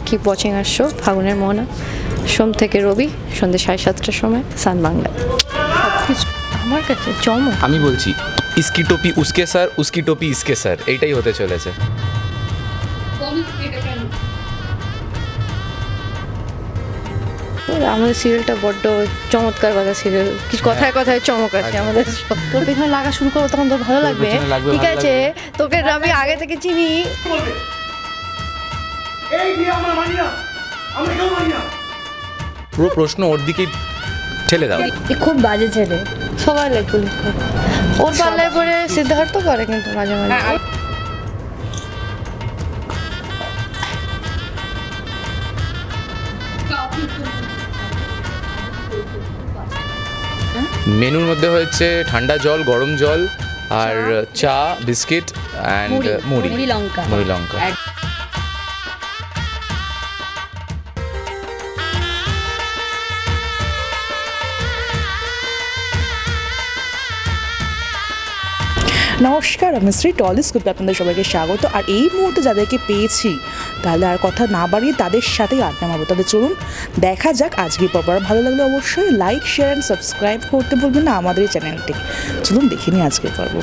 Keep watching আর show ফাগুনের মোহনা সোম থেকে রবি সন্ধ্যে 7:30টার সময় সান বাংলা। আমার কাছে চমক। আমি বলছি ইসকি টোপি উসকে স্যার, উসকি টোপি ইসকে স্যার, এইটাই হতে চলেছে। আমাদের সিরিয়ালটা বড্ড চমৎকার বাঁধা সিরিয়াল, কিছু কথায় কথায় চমক আছে আমাদের। তোর পেছনে লাগা শুরু করবো তখন তোর ভালো লাগবে, ঠিক আছে? তোকে আমি আগে থেকে চিনি। পুরো প্রশ্ন ওর দিকেই ঠেলে দাও। খুব বাজে ছেলে, সবাই লাইক পুলিশ করে। ওর পাল্লায় পরে সিদ্ধার্থ করে কিন্তু মাঝে মাঝে। মেনুর মধ্যে হয়েছে ঠান্ডা জল, গরম জল আর চা, বিস্কিট অ্যান্ড মুড়ি লঙ্কা। নমস্কার, আমি শ্রী টলিস্কোপে আপনাদের সবাইকে স্বাগত। আর এই মুহূর্তে যাদেরকে পেয়েছি, তাহলে আর কথা না বাড়িয়ে তাদের সাথেই আড্ডা মারবো। তাদের চলুন দেখা যাক আজকের পর্ব। আর ভালো লাগলে অবশ্যই লাইক, শেয়ার অ্যান্ড সাবস্ক্রাইব করতে বলবেন না আমাদের এই চ্যানেলটি। চলুন দেখে নিই আজকের পর্ব।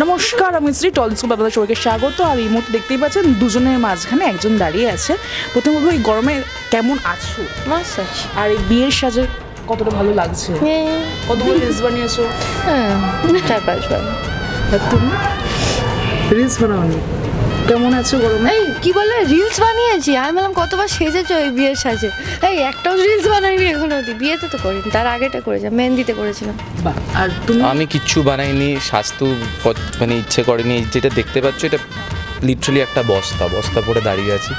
নমস্কার, আমি শ্রী টলিস্কোপে আপনাদের সবাইকে স্বাগত। আর এই মুহূর্তে দেখতেই পাচ্ছেন দুজনের মাঝখানে একজন দাঁড়িয়ে আছে। প্রথম বলবো, এই গরমে কেমন আছো? মাস্ট আছে। আর এই বিয়ের সাজে কতটা ভালো লাগছে? কতগুলো রিলস বানিয়েছো? 4-5 বার। আর তুমি রিলস বানাওনি? কেমন আছো গরমে? এই কি বলে রিলস বানিয়েছি? আমি বললাম কতবার সেজেছো এই বিয়ের সাজে? এই একটাও রিলস বানাইনি এখনো অবধি। বিয়েতে তো করিনি, তার আগেটা করেছিলাম, মেহেন্দিতে করেছিলাম। বাহ। আর তুমি? আমি কিচ্ছু বানাইনি, স্বাস্থ্য মানে ইচ্ছে করেনি। যেটা দেখতে পাচ্ছ এটা লিটারালি একটা বস্তা পরে দাঁড়িয়ে আছি।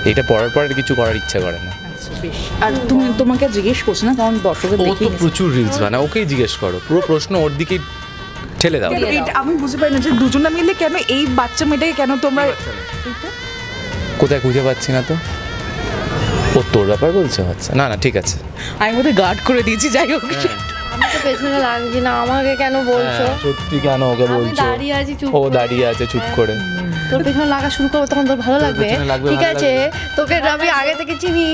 এটা পরার পর আর কিছু করার ইচ্ছা করে না। আচ্ছা, বেশ। আর তুমি, তোমাকে জিজ্ঞেস করছি না, কারণ দর্শকের ও দেখি তো প্রচুর রিলস বানায়, ওকেই জিজ্ঞেস করো। পুরো প্রশ্ন ওর দিকেই ঠেলে দাও। আমি বুঝতে পারি না যে দুজনে মিলে কেন এই বাচ্চা মেয়েটাকে কেন তোমরা কোথায় খুঁজে পাচ্ছি না তো। ও তোর ব্যাপার বলছে? আচ্ছা, না ঠিক আছে। আমি ওদের গার্ড করে দিয়েছি, যাই হোক। আমি তো পেছনে লাগছি না, আমাকে কেন বলছো? সত্যি কেন ওকে আমি বলছো? দাঁড়িয়ে আছি চুপ ও করে। দাঁড়িয়ে আছে চুপ করে। তোর পেছনে লাগা শুরু করবো তখন তোর ভালো লাগবে, পেছনে লাগবে, ঠিক ভালো আছে? তোকে আমি আগে থেকে চিনি।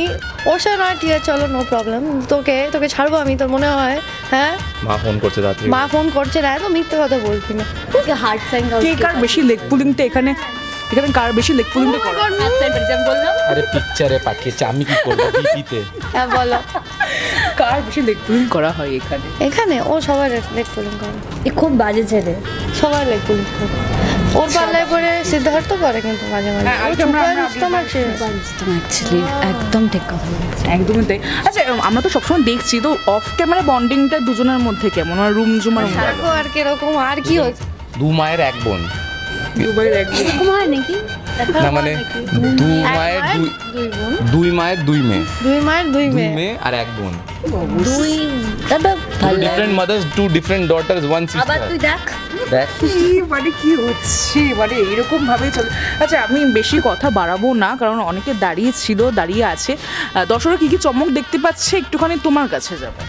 ওর সাথে নয়, ঠিক আছে, চলো, নো প্রবলেম। তোকে ছাড়বো আমি, তোর মনে হয়? হ্যাঁ, মা ফোন করছে রাত্রি। মা ফোন করছে না, এত মিথ্যে কথা বলছি না। হার্ট সাইন কে কার বেশি লেগ পুলিংটা এখানে কার বেশি লেগ পুলিংটা করে? আরে পিকচারে পাঠিয়েছে, আমি কি করবো ডিপিতে? হ্যাঁ বলো, কার বেশি লেগ পুলিং করা হয় এখানে? এখানে ও সবাই লেগ পুলিং করে। খুব বাজে ছেলে, সবাই লেগ পুলিং করে। ওর পাল্লায় পরে সিদ্ধার্থ করে কিন্তু মাঝে মাঝে। ও চুপায় রুস্তম আছে। অ্যাকচুয়ালি একদম ঠিক কথা বলছো। একদমই তাই। আচ্ছা, আমরা তো সবসময় দেখছি তো অফ ক্যামেরা বন্ডিংটা দুজনের মধ্যে কেমন? আর রুম জুমার দেখো আর কিরকম, আর কি হচ্ছে? দু মায়ের এক বোন। দুবাইয়ের এক এরকম হয় নাকি? না মানে দু মায়ের দুই বোন, দুই মায়ের দুই মেয়ে, দুই মায়ের দুই দুই মেয়ে। মেয়ে আর এক বোন। দুই দাদা ভালো। Different mothers, two different daughters, one আবার সিস্টার। তুই দেখ দেখ মানে কি হচ্ছে, মানে এইরকম ভাবে চলে। আচ্ছা, আমি বেশি কথা বাড়াবো না, কারণ অনেকে দাঁড়িয়ে আছে। দর্শকরা কি কি চমক দেখতে পাচ্ছে একটুখানি তোমার কাছে যাবে।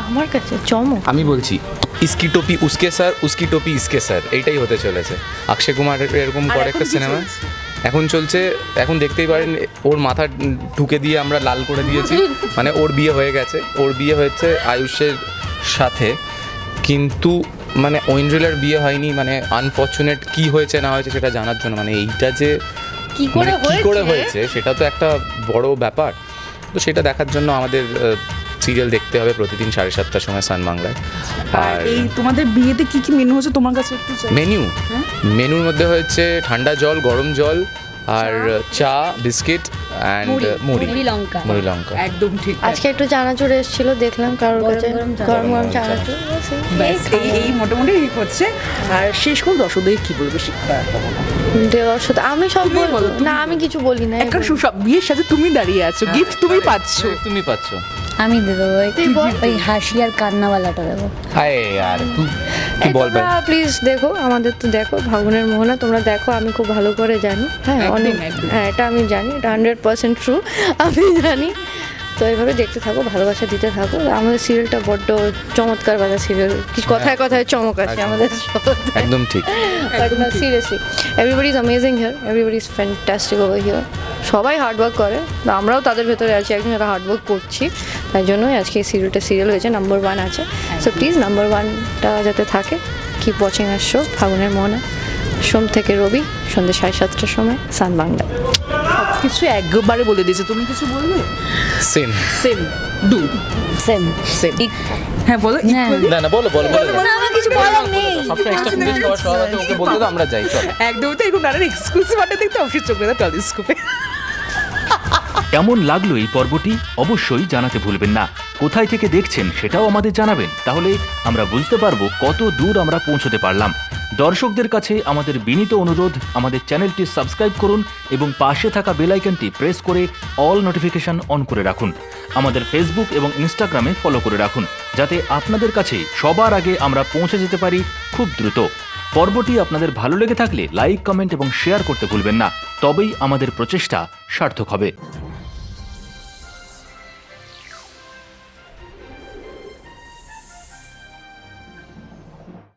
আমার কাছে চমক। আমি বলছি ইসকি টোপি উসকে স্যার, উসকি টোপি ইসকে স্যার, এইটাই হতে চলেছে। অক্ষয় কুমার এরকম আর করে এখন একটা কি সিনেমা চলছে? এখন চলছে। এখন দেখতেই পারেন ওর মাথা ঢুকে দিয়ে আমরা লাল করে দিয়েছি। মানে ওর বিয়ে হয়ে গেছে, ওর বিয়ে হয়েছে আয়ুষের সাথে, কিন্তু মানে ঐন্দ্রিলার বিয়ে হয়নি। মানে আনফর্চুনেট কি হয়েছে না হয়েছে সেটা জানার জন্য, মানে এইটা যে কি মানে করে কি করে হয়েছে? হয়েছে সেটা তো একটা বড় ব্যাপার। তো সেটা দেখার জন্য আমাদের সিরিয়াল দেখতে হবে প্রতিদিন 7:30টার সময় সান বাংলায়। আর এই তোমাদের বিয়েতে কি কি মেনু হচ্ছে তোমার কাছে একটু চাই। মেনুর মধ্যে হয়েছে ঠান্ডা জল, গরম জল আর চা, বিস্কিট অ্যান্ড মুড়ি লঙ্কা। একদম ঠিক। আজকে একটু চানাচুর এসেছিল, দেখলাম কারোর কাছে গরম গরম চানাচুর। ব্যাস, এই মোটামুটি হচ্ছে। আর শেষ করে দর্শকদের কি বলবে শিক্ষা? দেওয়ার সাথে আমি সব তুমি বলো, না, আমি কিছু বলি না। একটা সব বিয়ের সাথে তুমি দাঁড়িয়ে আছো, গিফট তুমি পাচ্ছ। তুমি পাচ্ছ। আমি দিয়ে দেবো তুই বল। ওই হাসি আর কান্নাওয়ালাটা দেবো। হায় আর তুই বল ভাই। প্লিজ দেখো, আমাদের তো দেখো ভাগুনের মোহনা, তোমরা দেখো, আমি খুব ভালো করে জানি। হ্যাঁ একদম, অনেক, একদম। হ্যাঁ এটা আমি জানি, এটা 100% ট্রু, আমি জানি। তো এইভাবে দেখতে থাকো, ভালোবাসা দিতে থাকো। আমাদের সিরিয়ালটা বড্ড চমৎকার বাজা সিরিয়াল, কিছু কথায় কথায় চমক আছে একদম। আমাদের একদম ঠিক। বাট না, seriously everybody is amazing here, everybody is fantastic over here. সবাই হার্ডওয়ার্ক করে, তো আমরাও তাদের ভেতরে আছি একজন যারা হার্ডওয়ার্ক করছি, তাই জন্যই আজকে এই সিরিয়াল হয়েছে, নাম্বার 1 আছে। সো প্লিজ নাম্বার 1টা যাতে থাকে, কিপ ওয়াচিং আর শো ভাগুনের মোহনা, সোম থেকে রবি সন্ধ্যে 7:30টার সময় সান বাংলা। কিছু একবারে বলে দিয়েছে, তুমি কিছু বলবে? Same. Same do same same. হ্যাঁ বলো হ্যাঁ। equally। না না বলো বলো বলো। না, আমার কিছু বলার নেই। সবসময় এক্সট্রা ফুটেজ পাওয়ার সবাইকে ওকে বলতে দাও, আমরা যাই চল। একদম তো এরকম নানান এক্সক্লুসিভ আড্ডা দেখতে অবশ্যই চোখ রাখা টেলিস্কোপে। কেমন লাগলো এই পর্বটি অবশ্যই জানাতে ভুলবেন না। কোথায় থেকে দেখছেন সেটাও আমাদের জানাবেন, তাহলে আমরা বুঝতে পারবো কত দূর আমরা পৌঁছতে পারলাম। দর্শকদের কাছে আমাদের বিনীত অনুরোধ, আমাদের চ্যানেলটি সাবস্ক্রাইব করুন এবং পাশে থাকা বেল আইকনটি প্রেস করে অল নোটিফিকেশন অন করে রাখুন। আমাদের ফেসবুক এবং ইনস্টাগ্রামে ফলো করে রাখুন, যাতে আপনাদের কাছে সবার আগে আমরা পৌঁছে যেতে পারি খুব দ্রুত। পর্বটি আপনাদের ভালো লেগে থাকলে লাইক, কমেন্ট এবং শেয়ার করতে ভুলবেন না, তবেই আমাদের প্রচেষ্টা সার্থক হবে।